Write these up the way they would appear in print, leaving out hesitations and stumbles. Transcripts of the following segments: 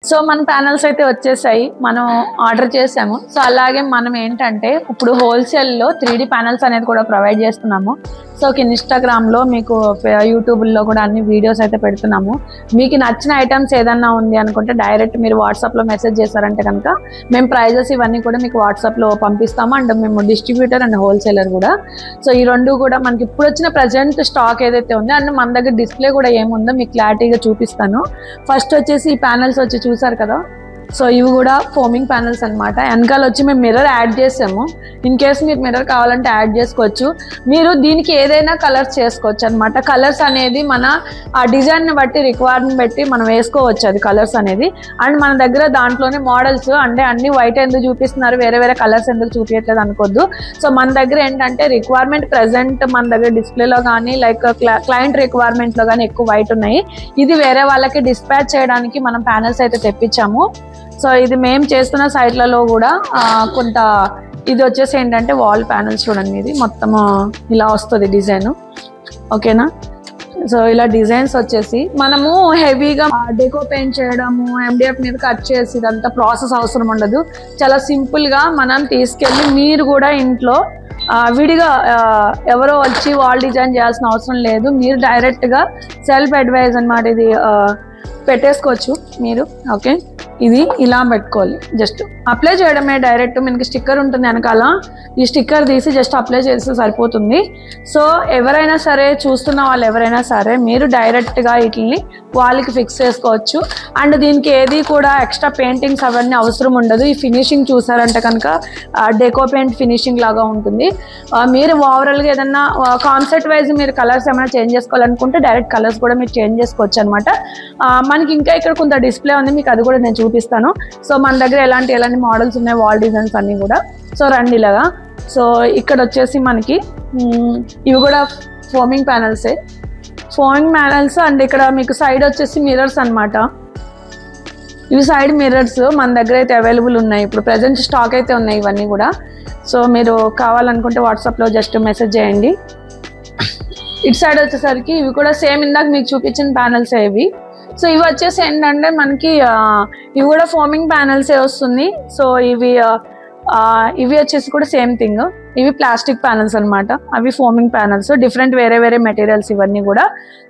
So మన panels అయితే వచ్చేసాయి, మనం ఆర్డర్ చేసాము. సో అలాగే మనం ఏంటంటే ఇప్పుడు హోల్సేల్లో 3D ప్యానల్స్ అనేది కూడా ప్రొవైడ్ చేస్తున్నాము. సో ఇన్స్టాగ్రామ్లో మీకు యూట్యూబ్లో కూడా అన్ని వీడియోస్ అయితే పెడుతున్నాము. మీకు నచ్చిన ఐటమ్స్ ఏదన్నా ఉంది అనుకుంటే డైరెక్ట్ మీరు వాట్సాప్లో మెసేజ్ చేశారంటే కనుక మేము ప్రైజెస్ ఇవన్నీ కూడా మీకు వాట్సాప్లో పంపిస్తాము. అండ్ మేము డిస్ట్రిబ్యూటర్ అండ్ హోల్సేలర్ కూడా. సో ఈ రెండు కూడా మనకి ఇప్పుడు వచ్చిన ప్రజెంట్ స్టాక్ ఏదైతే ఉందో అండ్ మన దగ్గర డిస్ప్లే కూడా ఏముందో మీకు క్లారిటీగా చూపిస్తాను. ఫస్ట్ వచ్చేసి ఈ ప్యానల్స్ వచ్చి చూసారు కదా. సో ఇవి కూడా ఫోమింగ్ ప్యానల్స్ అనమాట. వెనకాల వచ్చి మేము మిర్రర్ యాడ్ చేసాము. ఇన్ కేస్ మీరు మిర్రర్ కావాలంటే యాడ్ చేసుకోవచ్చు. మీరు దీనికి ఏదైనా కలర్స్ చేసుకోవచ్చు అనమాట. కలర్స్ అనేది మన ఆ డిజైన్ని బట్టి రిక్వైర్మెంట్ బట్టి మనం వేసుకోవచ్చు అది కలర్స్ అనేది. అండ్ మన దగ్గర దాంట్లోనే మోడల్స్ అంటే అన్ని వైట్ ఎందుకు చూపిస్తున్నారు, వేరే వేరే కలర్స్ ఎందుకు చూపించట్లేదు అనుకోద్దు. సో మన దగ్గర ఏంటంటే రిక్వైర్మెంట్ ప్రజెంట్ మన దగ్గర డిస్ప్లేలో కానీ లైక్ క్లయింట్ రిక్వైర్మెంట్లో కానీ ఎక్కువ వైట్ ఉన్నాయి. ఇది వేరే వాళ్ళకి డిస్పాచ్ చేయడానికి మనం ప్యానల్స్ అయితే తెప్పించాము. సో ఇది మేము చేస్తున్న సైట్లలో కూడా కొంత ఇది వచ్చేసి ఏంటంటే వాల్ ప్యానల్స్ చూడండి. ఇది మొత్తం ఇలా వస్తుంది డిజైన్, ఓకేనా. సో ఇలా డిజైన్స్ వచ్చేసి మనము హెవీగా డెకో పెయింట్ చేయడము, MDF మీద కట్ చేసి ఇదంతా ప్రాసెస్ అవసరం ఉండదు. చాలా సింపుల్గా మనం తీసుకెళ్ళి మీరు కూడా ఇంట్లో విడిగా ఎవరో వచ్చి వాల్ డిజైన్ చేయాల్సిన అవసరం లేదు. మీరు డైరెక్ట్గా సెల్ఫ్ అడ్వైజ్ అనమాట. ఇది పెట్టేసుకోవచ్చు మీరు, ఓకే. ఇది ఇలా పెట్టుకోవాలి, జస్ట్ అప్లై చేయడమే డైరెక్ట్. మనకి స్టిక్కర్ ఉంటుంది వెనకాల, ఈ స్టిక్కర్ తీసి జస్ట్ అప్లై చేస్తే సరిపోతుంది. సో ఎవరైనా సరే చూస్తున్న వాళ్ళు ఎవరైనా సరే మీరు డైరెక్ట్గా వీటిని వాళ్ళకి ఫిక్స్ చేసుకోవచ్చు. అండ్ దీనికి ఏది కూడా ఎక్స్ట్రా పెయింటింగ్స్ అవన్నీ అవసరం ఉండదు. ఈ ఫినిషింగ్ చూసారంటే కనుక డెకో పెయింట్ ఫినిషింగ్ లాగా ఉంటుంది. మీరు ఓవరాల్గా ఏదన్నా కాన్సెప్ట్ వైజ్ మీరు కలర్స్ ఏమైనా చేంజ్ చేసుకోవాలనుకుంటే డైరెక్ట్ కలర్స్ కూడా మీరు చేంజ్ చేసుకోవచ్చు అనమాట. మనకి ఇంకా ఇక్కడ కొంత డిస్ప్లే ఉంది, మీకు అది కూడా నేను చూపిస్తాను. సో మన దగ్గర ఎలాంటి మోడల్స్ ఉన్నాయి, వాల్ డిజైన్స్ అన్నీ కూడా. సో రండి ఇలాగా. సో ఇక్కడ వచ్చేసి మనకి ఇవి కూడా ఫోమింగ్ ప్యానల్సే, ఫోమింగ్ ప్యానల్స్. అండ్ ఇక్కడ మీకు సైడ్ వచ్చేసి మిర్రర్స్ అనమాట. ఇవి సైడ్ మిర్రర్స్ మన దగ్గర అయితే అవైలబుల్ ఉన్నాయి. ఇప్పుడు ప్రజెంట్ స్టాక్ అయితే ఉన్నాయి ఇవన్నీ కూడా. సో మీరు కావాలనుకుంటే వాట్సాప్లో జస్ట్ మెసేజ్ చేయండి. ఇటు సైడ్ వచ్చేసరికి ఇవి కూడా సేమ్ ఇందాక మీకు చూపించిన ప్యానల్సే ఇవి. సో ఇవి వచ్చేసి ఏంటంటే మనకి ఇవి కూడా ఫోమింగ్ ప్యానల్సే వస్తుంది. సో ఇవి వచ్చేసి కూడా సేమ్ థింగ్. ఇవి ప్లాస్టిక్ ప్యానల్స్ అనమాట, అవి ఫోమింగ్ ప్యానల్స్. డిఫరెంట్ వేరే వేరే మెటీరియల్స్ ఇవన్నీ కూడా.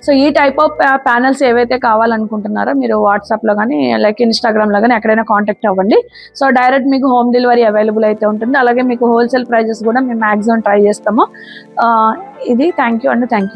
సో ఈ టైప్ ఆఫ్ ప్యానల్స్ ఏవైతే కావాలనుకుంటున్నారో మీరు వాట్సాప్లో కానీ లైక్ ఇన్స్టాగ్రామ్లో కానీ ఎక్కడైనా కాంటాక్ట్ అవ్వండి. సో డైరెక్ట్ మీకు హోమ్ డెలివరీ అవైలబుల్ అయితే ఉంటుంది. అలాగే మీకు హోల్సేల్ ప్రైజెస్ కూడా మేము మ్యాక్సిమం ట్రై చేస్తాము. ఇది థ్యాంక్ యూ అండి, థ్యాంక్ యూ.